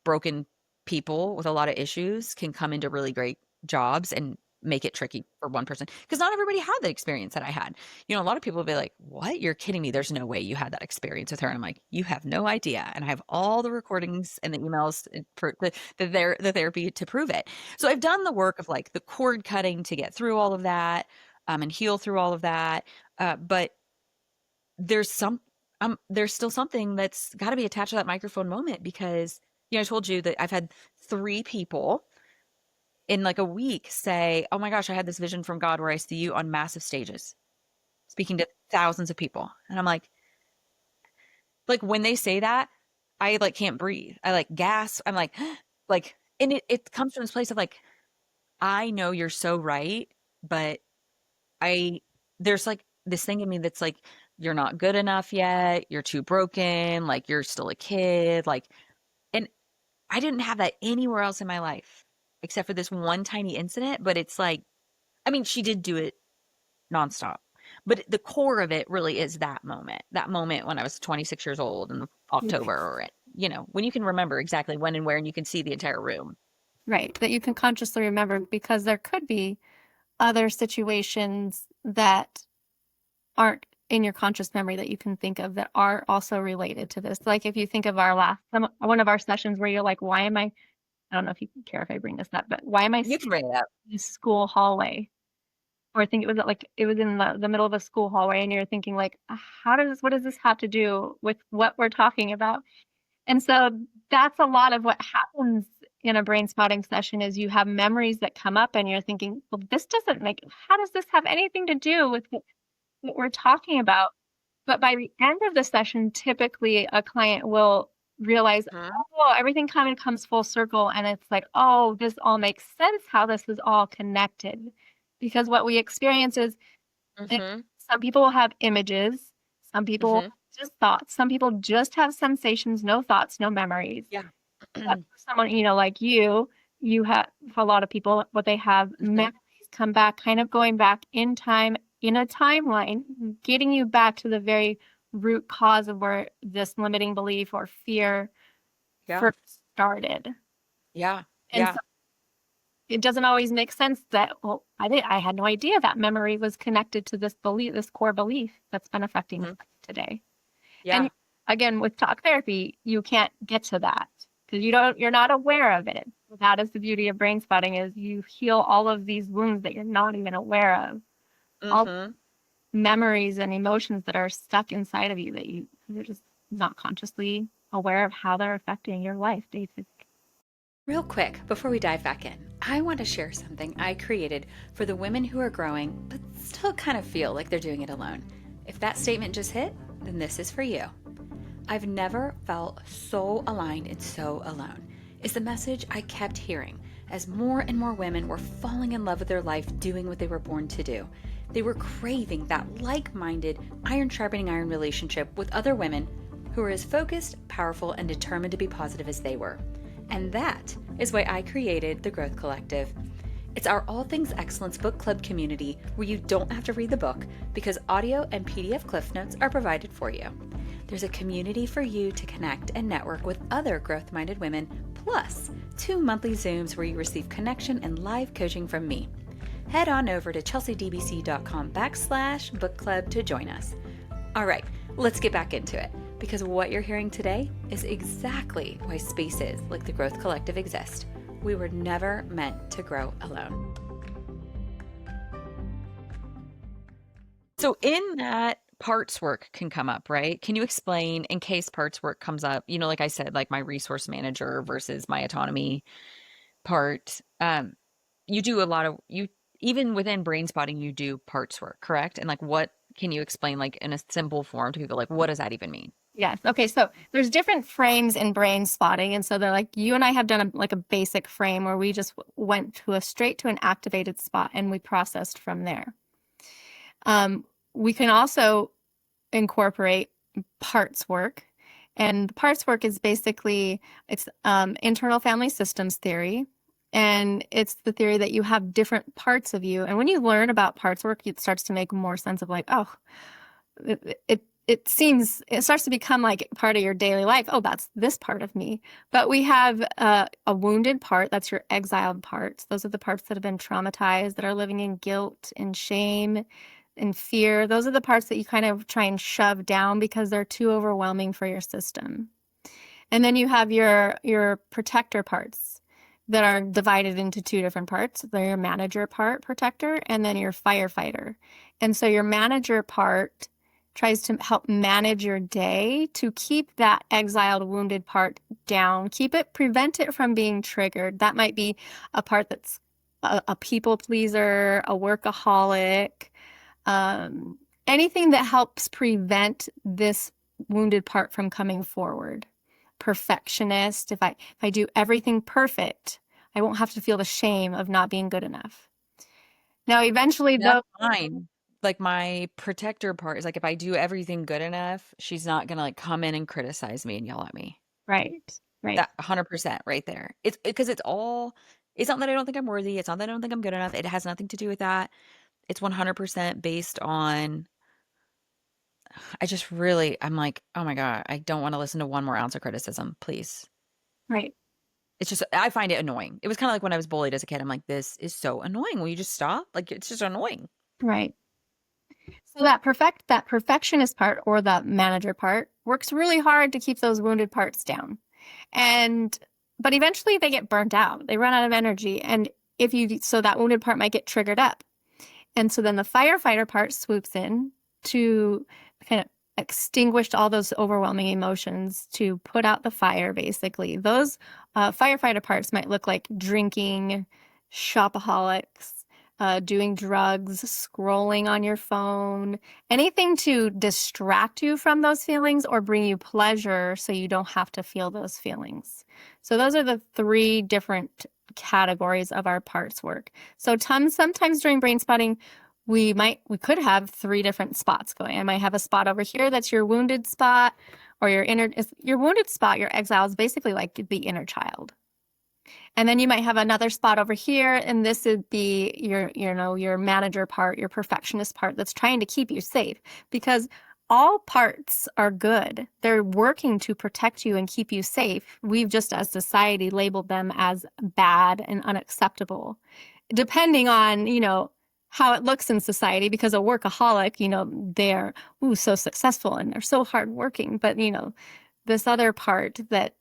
[SPEAKER 1] broken people with a lot of issues can come into really great jobs and make it tricky for one person, because not everybody had the experience that I had. A lot of people will be like, what? You're kidding me. There's no way you had that experience with her. And I'm like, you have no idea. And I have all the recordings and the emails for the therapy to prove it. So I've done the work of like the cord cutting to get through all of that, and heal through all of that. But there's there's still something that's got to be attached to that microphone moment, because I told you that I've had 3 people in like a week say, oh my gosh, I had this vision from God where I see you on massive stages speaking to thousands of people. And I'm like when they say that, I like can't breathe. I like gasp. I'm like, like, and it comes from this place of like, I know you're so right, but I there's like this thing in me that's like, you're not good enough yet. You're too broken. Like, you're still a kid. Like, and I didn't have that anywhere else in my life except for this one tiny incident. But it's like, I mean, she did do it nonstop. But the core of it really is that moment when I was 26 years old in October, or, when you can remember exactly when and where, and you can see the entire room.
[SPEAKER 2] Right, that you can consciously remember, because there could be other situations that aren't in your conscious memory that you can think of that are also related to this. Like if you think of one of our sessions where you're like, why am I don't know if you care if I bring this up, but why am I
[SPEAKER 1] You can bring it up.
[SPEAKER 2] in this school hallway? Or I think it was in the middle of a school hallway, and you're thinking like, what does this have to do with what we're talking about? And so that's a lot of what happens in a brain spotting session, is you have memories that come up and you're thinking, well, how does this have anything to do with what we're talking about? But by the end of the session, typically a client will realize,
[SPEAKER 1] Mhm.
[SPEAKER 2] oh, everything kind of comes full circle. And it's like, oh, this all makes sense how this is all connected. Because what we experience is,
[SPEAKER 1] Mhm.
[SPEAKER 2] some people will have images, some people will
[SPEAKER 1] Mhm.
[SPEAKER 2] have just thoughts, some people just have sensations, no thoughts, no memories.
[SPEAKER 1] Yeah.
[SPEAKER 2] But for someone, like you have, for a lot of people, what they have,
[SPEAKER 1] Mhm.
[SPEAKER 2] memories come back, kind of going back in time, in a timeline, getting you back to the very root cause of where this limiting belief or fear
[SPEAKER 1] Yeah.
[SPEAKER 2] first started.
[SPEAKER 1] Yeah.
[SPEAKER 2] And
[SPEAKER 1] Yeah.
[SPEAKER 2] so it doesn't always make sense that, well, I had no idea that memory was connected to this belief, this core belief that's been affecting me
[SPEAKER 1] Mhm.
[SPEAKER 2] today. And
[SPEAKER 1] Yeah.
[SPEAKER 2] again, with talk therapy, you can't get to that because you're not aware of it. That is the beauty of brain spotting, is you heal all of these wounds that you're not even aware of. All
[SPEAKER 1] Mhm.
[SPEAKER 2] memories and emotions that are stuck inside of you that you're just not consciously aware of how they're affecting your life day to day.
[SPEAKER 1] Real quick, before we dive back in, I want to share something I created for the women who are growing but still kind of feel like they're doing it alone. If that statement just hit, then this is for you. I've never felt so aligned and so alone, is the message I kept hearing as more and more women were falling in love with their life doing what they were born to do. They were craving that like-minded, iron sharpening iron relationship with other women who were as focused, powerful, and determined to be positive as they were. And that is why I created the Growth Collective. It's our All Things Excellence book club community where you don't have to read the book because audio and PDF Cliff Notes are provided for you. There's a community for you to connect and network with other growth-minded women, plus 2 monthly Zooms where you receive connection and live coaching from me. Head on over to chelseadbc.com/book club to join us. All right, let's get back into it, because what you're hearing today is exactly why spaces like the Growth Collective exist. We were never meant to grow alone. So in that, parts work can come up, right? Can you explain, in case parts work comes up, like I said, like my resource manager versus my autonomy part, you do a lot of, even within Brainspotting, you do parts work, correct? And like, what can you explain, like in a simple form to people, like what does that even mean?
[SPEAKER 2] Yes. Okay. So there's different frames in Brainspotting. And so they're like, you and I have done a basic frame where we just went straight to an activated spot and we processed from there. We can also incorporate parts work. And parts work is basically, it's internal family systems theory. And it's the theory that you have different parts of you. And when you learn about parts work, it starts to make more sense of like, oh, it starts to become like part of your daily life. Oh, that's this part of me. But we have a wounded part. That's your exiled parts. Those are the parts that have been traumatized, that are living in guilt and shame and fear. Those are the parts that you kind of try and shove down because they're too overwhelming for your system. And then you have your protector parts that are divided into 2 different parts. They're your manager part, protector, and then your firefighter. And so your manager part tries to help manage your day to keep that exiled, wounded part down, prevent it from being triggered. That might be a part that's a people pleaser, a workaholic, anything that helps prevent this wounded part from coming forward. Perfectionist. If I do everything perfect, I won't have to feel the shame of not being good enough. Now, eventually,
[SPEAKER 1] That's fine. Like my protector part is like, if I do everything good enough, she's not gonna like come in and criticize me and yell at me.
[SPEAKER 2] right.
[SPEAKER 1] That 100% right there. It's because it's not that I don't think I'm worthy. It's not that I don't think I'm good enough. It has nothing to do with that. It's 100% based on, I'm like, oh my God, I don't want to listen to one more ounce of criticism, please.
[SPEAKER 2] Right.
[SPEAKER 1] It's just, I find it annoying. It was kind of like when I was bullied as a kid. I'm like, this is so annoying. Will you just stop? Like, it's just annoying.
[SPEAKER 2] Right. So that perfectionist part, or that manager part, works really hard to keep those wounded parts down. But eventually they get burnt out. They run out of energy. And so that wounded part might get triggered up. And so then the firefighter part swoops in to kind of extinguish all those overwhelming emotions, to put out the fire, basically. Those firefighter parts might look like drinking, shopaholics, doing drugs, scrolling on your phone, anything to distract you from those feelings or bring you pleasure so you don't have to feel those feelings. So those are the 3 different categories of our parts work. So sometimes during Brainspotting, we could have 3 different spots going. I might have a spot over here that's your wounded spot, or your wounded spot, your exile, is basically like the inner child. And then you might have another spot over here, and this would be your manager part, your perfectionist part that's trying to keep you safe, because all parts are good. They're working to protect you and keep you safe. We've just, as society, labeled them as bad and unacceptable, depending on, how it looks in society, because a workaholic, they're so successful and they're so hardworking. But, this other part that,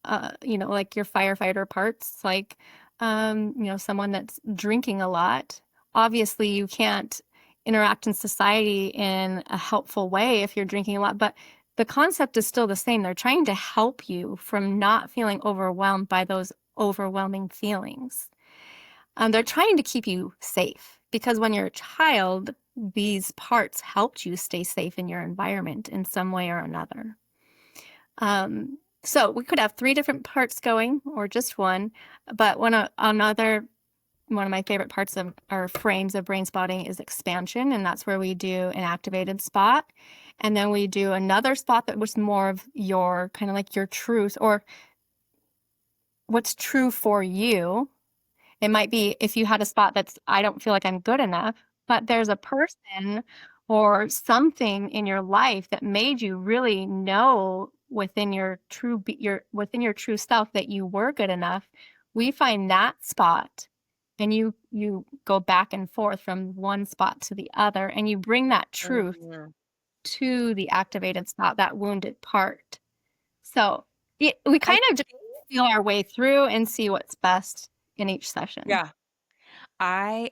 [SPEAKER 2] like your firefighter parts, like, someone that's drinking a lot, obviously you can't interact in society in a helpful way if you're drinking a lot, but the concept is still the same. They're trying to help you from not feeling overwhelmed by those overwhelming feelings. They're trying to keep you safe because when you're a child, these parts helped you stay safe in your environment in some way or another. So we could have three different parts going or just one, but one of my favorite parts of our frames of brain spotting is expansion, and that's where we do an activated spot. And then we do another spot that was more of your kind of like your truth or what's true for you. It might be if you had a spot that's, I don't feel like I'm good enough, but there's a person or something in your life that made you really know within within your true self that you were good enough. We find that spot and you go back and forth from one spot to the other and you bring that truth
[SPEAKER 1] Mhm.
[SPEAKER 2] to the activated spot, that wounded part. So we
[SPEAKER 1] I
[SPEAKER 2] kind of just feel our way through and see what's best in each session.
[SPEAKER 1] Yeah.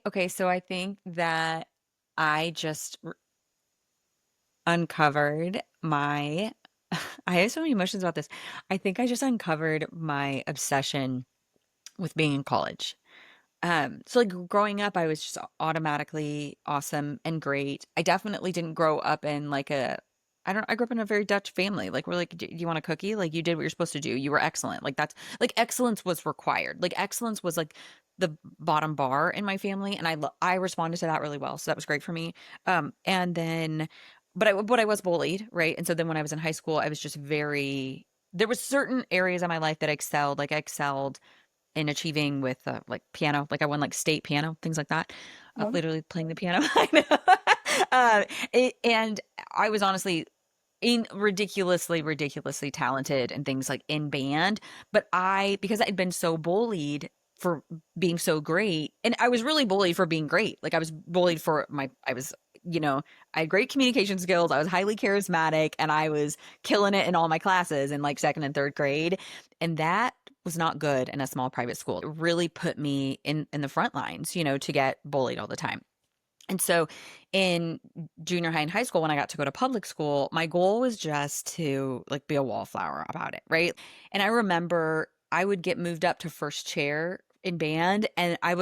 [SPEAKER 1] Okay, so I think that I just uncovered my I have so many emotions about this. I think I just uncovered my obsession with being in college. So like growing up, I was just automatically awesome and great. I definitely didn't grow up in like I grew up in a very Dutch family. Like we're like, do you want a cookie? Like you did what you're supposed to do. You were excellent. Like that's like excellence was required. Like excellence was like the bottom bar in my family. And I responded to that really well. So that was great for me. And then, but I was bullied, right? And so then when I was in high school, I was just there was certain areas of my life that I excelled. Like I excelled in achieving with like piano. Like I won like state piano, things like that.
[SPEAKER 2] Yeah.
[SPEAKER 1] Literally playing the piano. I know. And I was honestly in ridiculously talented and things like in band. But because I'd been so bullied for being so great, and I was really bullied for being great. Like I was bullied for I had great communication skills. I was highly charismatic and I was killing it in all my classes in like second and third grade. And that was not good in a small private school. It really put me in the front lines, to get bullied all the time. And so in junior high and high school, when I got to go to public school, my goal was just to like be a wallflower about it, right? And I remember I would get moved up to first chair in band and I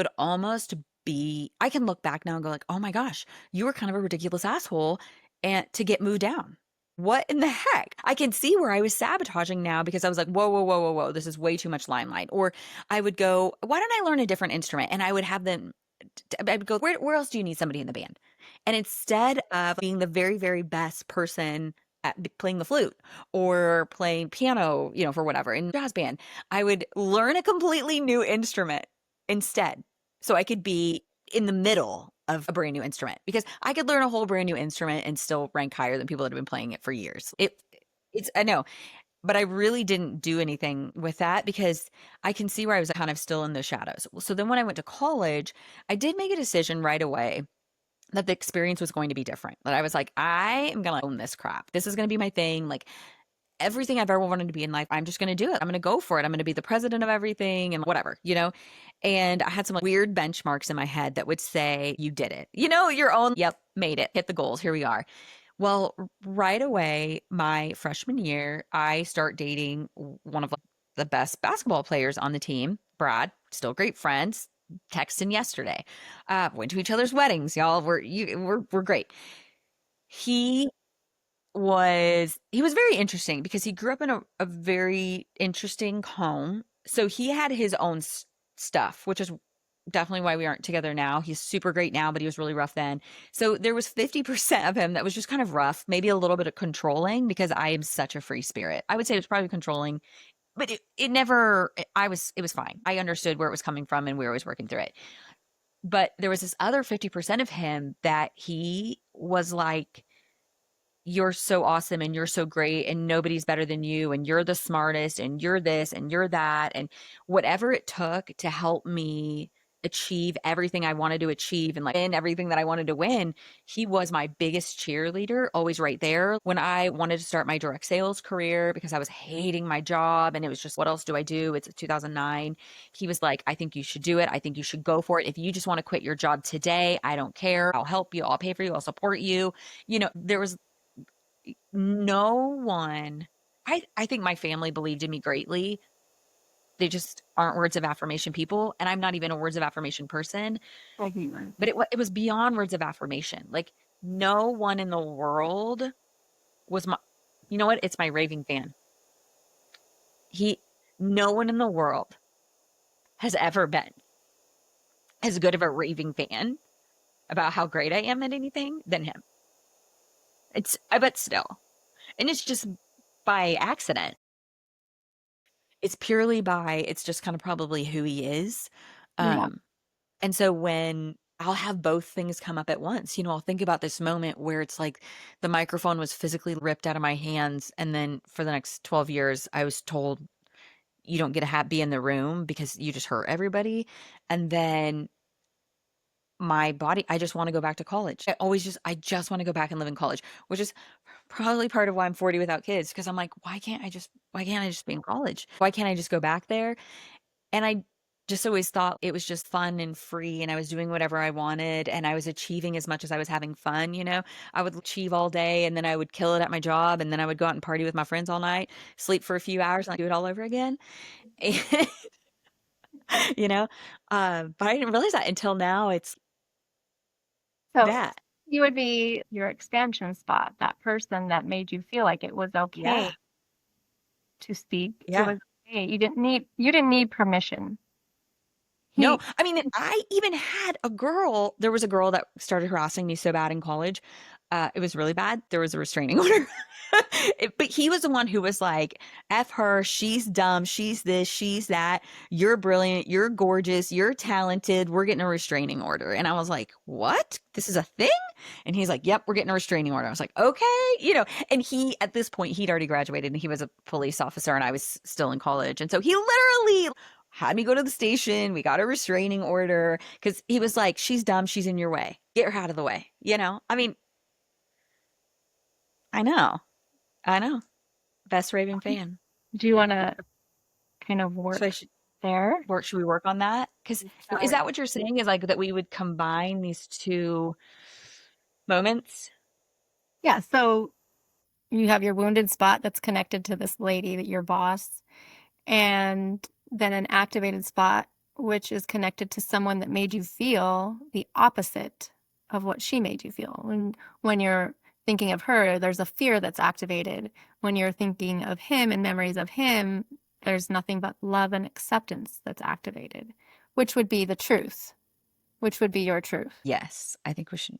[SPEAKER 1] can look back now and go like, oh my gosh, you were kind of a ridiculous asshole and to get moved down. What in the heck? I can see where I was sabotaging now because I was like, whoa, whoa, whoa, whoa, whoa, this is way too much limelight. Or I would go, why don't I learn a different instrument? And I would have them I would go, where else do you need somebody in the band? And instead of being the very, very best person at playing the flute or playing piano, for whatever in jazz band, I would learn a completely new instrument instead. So I could be in the middle of a brand new instrument because I could learn a whole brand new instrument and still rank higher than people that have been playing it for years. I know, but I really didn't do anything with that because I can see where I was kind of still in the shadows. So then when I went to college, I did make a decision right away that the experience was going to be different. That I was like, I am going to own this crap. This is going to be my thing. Like everything I've ever wanted to be in life, I'm just going to do it. I'm going to go for it. I'm going to be the president of everything and whatever. And I had some like, weird benchmarks in my head that would say, you did it. Your own, yep, made it, hit the goals. Here we are. Well, right away, my freshman year, I start dating one of the best basketball players on the team, Brad, still great friends, texting yesterday. Went to each other's weddings, y'all. We're great. He he was very interesting because he grew up in a very interesting home. So he had his own stuff, which is definitely why we aren't together now. He's super great now, but he was really rough then. So there was 50% of him that was just kind of rough, maybe a little bit of controlling because I am such a free spirit. I would say it was probably controlling, but it never, it was fine. I understood where it was coming from and we were always working through it. But there was this other 50% of him that he was like, you're so awesome and you're so great and nobody's better than you and you're the smartest and you're this and you're that and whatever it took to help me achieve everything I wanted to achieve and like win everything that I wanted to win. He was my biggest cheerleader, always right there when I wanted to start my direct sales career because I was hating my job and it was just, what else do I do? It's 2009. He was like, I think you should do it. I think you should go for it. If you just want to quit your job today, I don't care. I'll help you. I'll pay for you. I'll support you. There was No one, I think my family believed in me greatly. They just aren't words of affirmation people. And I'm not even a words of affirmation person,
[SPEAKER 2] I agree with
[SPEAKER 1] but it was beyond words of affirmation. Like no one in the world was my, you know what? It's my raving fan. He, no one in the world has ever been as good of a raving fan about how great I am at anything than him. I bet still. And it's just by accident. It's just kind of probably who he is.
[SPEAKER 2] Yeah.
[SPEAKER 1] Um, and so when I'll have both things come up at once, I'll think about this moment where it's like the microphone was physically ripped out of my hands. And then for the next 12 years, I was told you don't get to be in the room because you just hurt everybody. And then my body, I just want to go back to college. I just want to go back and live in college, which is probably part of why I'm 40 without kids. Cause I'm like, why can't I just be in college? Why can't I just go back there? And I just always thought it was just fun and free and I was doing whatever I wanted and I was achieving as much as I was having fun. I would achieve all day and then I would kill it at my job and then I would go out and party with my friends all night, sleep for a few hours and do it all over again. And, you know, but I didn't realize that until now. It's
[SPEAKER 2] So
[SPEAKER 1] that.
[SPEAKER 2] you would be your expansion spot, that person that made you feel like it was okay
[SPEAKER 1] Yeah.
[SPEAKER 2] to speak. It
[SPEAKER 1] Yeah.
[SPEAKER 2] was okay. You didn't need permission.
[SPEAKER 1] No,
[SPEAKER 2] He
[SPEAKER 1] I mean, I even had there was a girl that started harassing me so bad in college. It was really bad. There was a restraining order. But he was the one who was like, F her, she's dumb, she's this, she's that. You're brilliant, you're gorgeous, you're talented. We're getting a restraining order. And I was like, what? This is a thing? And he's like, yep, we're getting a restraining order. I was like, okay. And at this point, he'd already graduated and he was a police officer and I was still in college. And so he literally had me go to the station. We got a restraining order because he was like, she's dumb. She's in your way. Get her out of the way. I mean, I know. I know. Best raving fan.
[SPEAKER 2] Do you want to kind of
[SPEAKER 1] So
[SPEAKER 2] work there?
[SPEAKER 1] should we work on that? Because is that what you're saying is like that we would combine these two moments?
[SPEAKER 2] Yeah. So you have your wounded spot that's connected to this lady that your boss, and then an activated spot, which is connected to someone that made you feel the opposite of what she made you feel. When you're thinking of her, there's a fear that's activated. When you're thinking of him and memories of him, there's nothing but love and acceptance that's activated, which would be the truth, which would be your truth.
[SPEAKER 1] Yes. I think we should.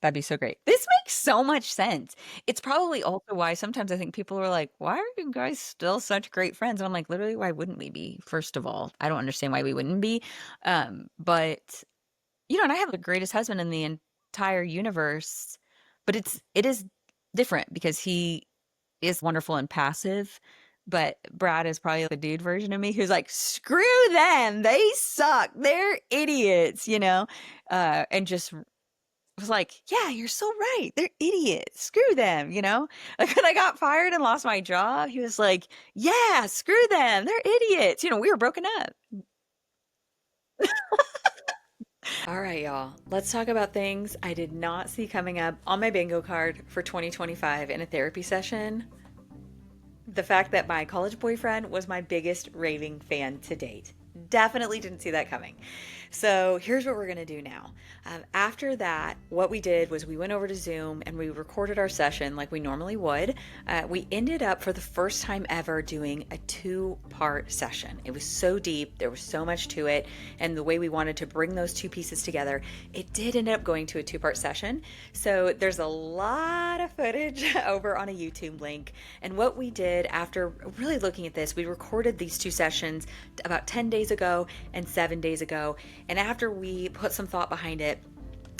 [SPEAKER 1] That'd be so great. This makes so much sense. It's probably also why sometimes I think people are like, why are you guys still such great friends? And I'm like, literally, why wouldn't we be? First of all, I don't understand why we wouldn't be. But and I have the greatest husband in the entire universe, but it is different because he is wonderful and passive. But Brad is probably the dude version of me who's like, screw them. They suck. They're idiots. And just was like, yeah, you're so right. They're idiots. Screw them. Like when I got fired and lost my job, he was like, yeah, screw them. They're idiots. We were broken up. All right, y'all. Let's talk about things I did not see coming up on my bingo card for 2025 in a therapy session. The fact that my college boyfriend was my biggest raving fan to date. Definitely didn't see that coming. So here's what we're going to do now. After that, what we did was we went over to Zoom and we recorded our session like we normally would. We ended up for the first time ever doing a 2-part session. It was so deep. There was so much to it. And the way we wanted to bring those two pieces together, it did end up going to a 2-part session. So there's a lot of footage over on a YouTube link. And what we did after really looking at this, we recorded these 2 sessions about 10 days ago and 7 days ago. And after we put some thought behind it,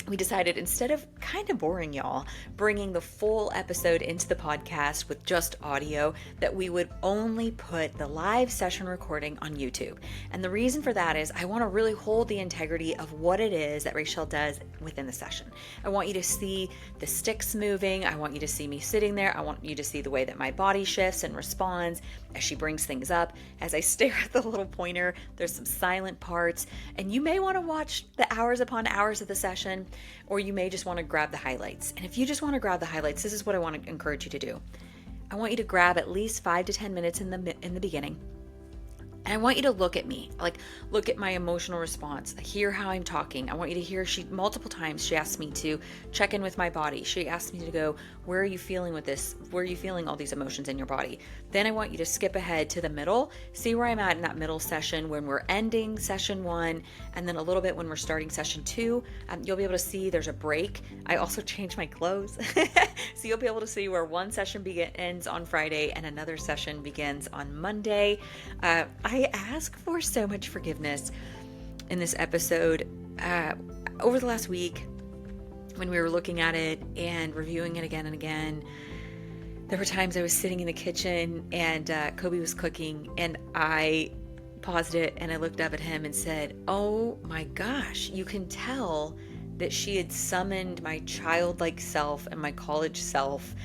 [SPEAKER 1] we decided instead of kind of boring y'all, bringing the full episode into the podcast with just audio, that we would only put the live session recording on YouTube. And the reason for that is I want to really hold the integrity of what it is that Rachelle does within the session. I want you to see the sticks moving. I want you to see me sitting there. I want you to see the way that my body shifts and responds as she brings things up. As I stare at the little pointer, there's some silent parts. And you may want to watch the hours upon hours of the session or you may just want to grab the highlights. And if you just want to grab the highlights, this is what I want to encourage you to do. I want you to grab at least 5 to 10 minutes in the beginning. And I want you to look at me, like look at my emotional response, hear how I'm talking. I want you to hear, multiple times she asked me to check in with my body. She asked me to go, where are you feeling with this? Where are you feeling all these emotions in your body? Then I want you to skip ahead to the middle, see where I'm at in that middle session when we're ending session 1, and then a little bit when we're starting session 2. You'll be able to see there's a break. I also changed my clothes. So you'll be able to see where one session ends on Friday and another session begins on Monday. I ask for so much forgiveness in this episode. Over the last week, when we were looking at it and reviewing it again and again, there were times I was sitting in the kitchen and Kobe was cooking, and I paused it and I looked up at him and said, oh my gosh, you can tell that she had summoned my childlike self and my college self.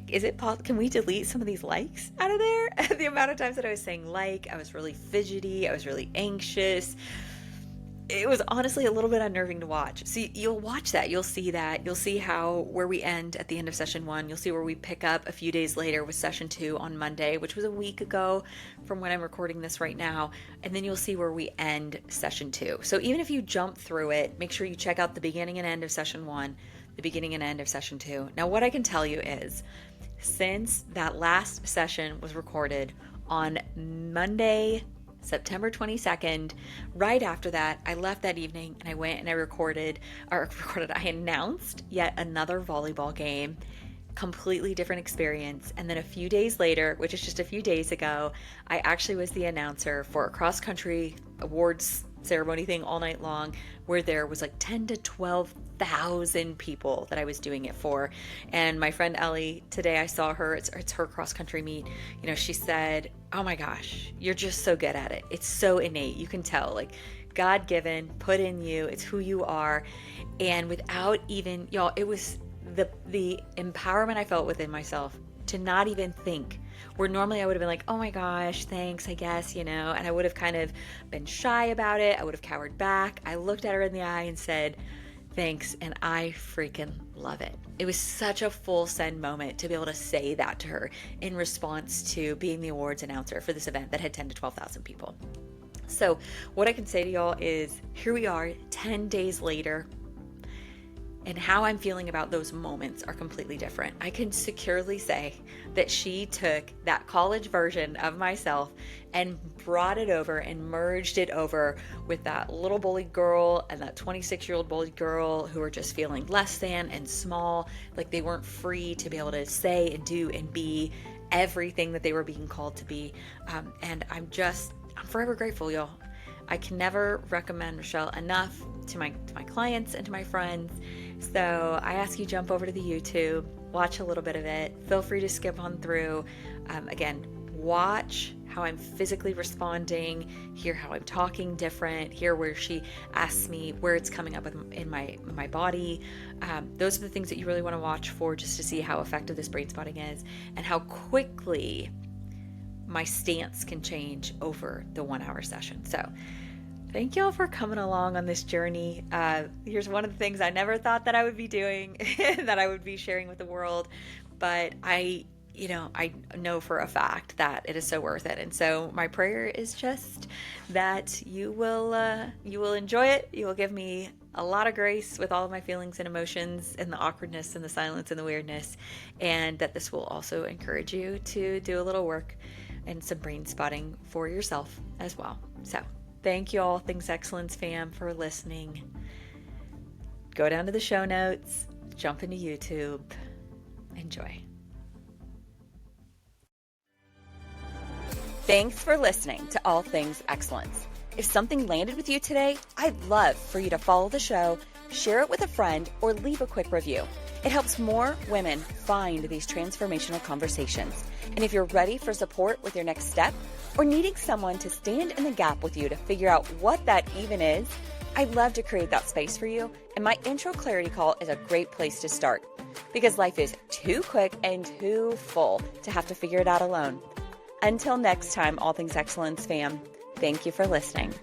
[SPEAKER 1] Is it possible? Can we delete some of these likes out of there? The amount of times that I was saying I was really fidgety. I was really anxious. It was honestly a little bit unnerving to watch. See, you'll watch that. You'll see that. You'll see where we end at the end of session 1. You'll see where we pick up a few days later with session 2 on Monday, which was a week ago from when I'm recording this right now. And then you'll see where we end session 2. So even if you jump through it, make sure you check out the beginning and end of session 1, the beginning and end of session 2. Now, what I can tell you is, since that last session was recorded on Monday, September 22nd, right after that, I left that evening and I went and I announced yet another volleyball game, completely different experience. And then a few days later, which is just a few days ago, I actually was the announcer for a cross-country awards ceremony thing all night long, where there was like 10 to 12,000 people that I was doing it for. And my friend Ellie, today I saw her, it's her cross-country meet, she said, oh my gosh, you're just so good at it. It's so innate. You can tell, like, God-given, put in you, it's who you are. And without even, y'all, it was the empowerment I felt within myself to not even think, where normally I would have been like, oh my gosh, thanks, I guess, and I would have kind of been shy about it. I would have cowered back. I looked at her in the eye and said, thanks, and I freaking love it. It was such a full send moment to be able to say that to her in response to being the awards announcer for this event that had 10 to 12,000 people. So what I can say to y'all is, here we are 10 days later, and how I'm feeling about those moments are completely different. I can securely say that she took that college version of myself and brought it over and merged it over with that little bullied girl and that 26-year-old bullied girl who were just feeling less than and small, like they weren't free to be able to say and do and be everything that they were being called to be. And I'm forever grateful, y'all. I can never recommend Rachelle enough to my clients and to my friends. So I ask you, jump over to the YouTube, watch a little bit of it. Feel free to skip on through. Again, watch how I'm physically responding, hear how I'm talking different, hear where she asks me where it's coming up in my body. Those are the things that you really want to watch for, just to see how effective this brain spotting is and how quickly my stance can change over the 1-hour session. So thank y'all for coming along on this journey. Here's one of the things I never thought that I would be doing, that I would be sharing with the world, but I know for a fact that it is so worth it. And so my prayer is just that you will enjoy it. You will give me a lot of grace with all of my feelings and emotions and the awkwardness and the silence and the weirdness, and that this will also encourage you to do a little work and some brain spotting for yourself as well. So thank you all, Things Excellence fam, for listening. Go down to the show notes, jump into YouTube, enjoy. Thanks for listening to All Things Excellence. If something landed with you today, I'd love for you to follow the show, share it with a friend, or leave a quick review. It helps more women find these transformational conversations. And if you're ready for support with your next step, or needing someone to stand in the gap with you to figure out what that even is, I'd love to create that space for you. And my intro clarity call is a great place to start, because life is too quick and too full to have to figure it out alone. Until next time, All Things Excellence fam, thank you for listening.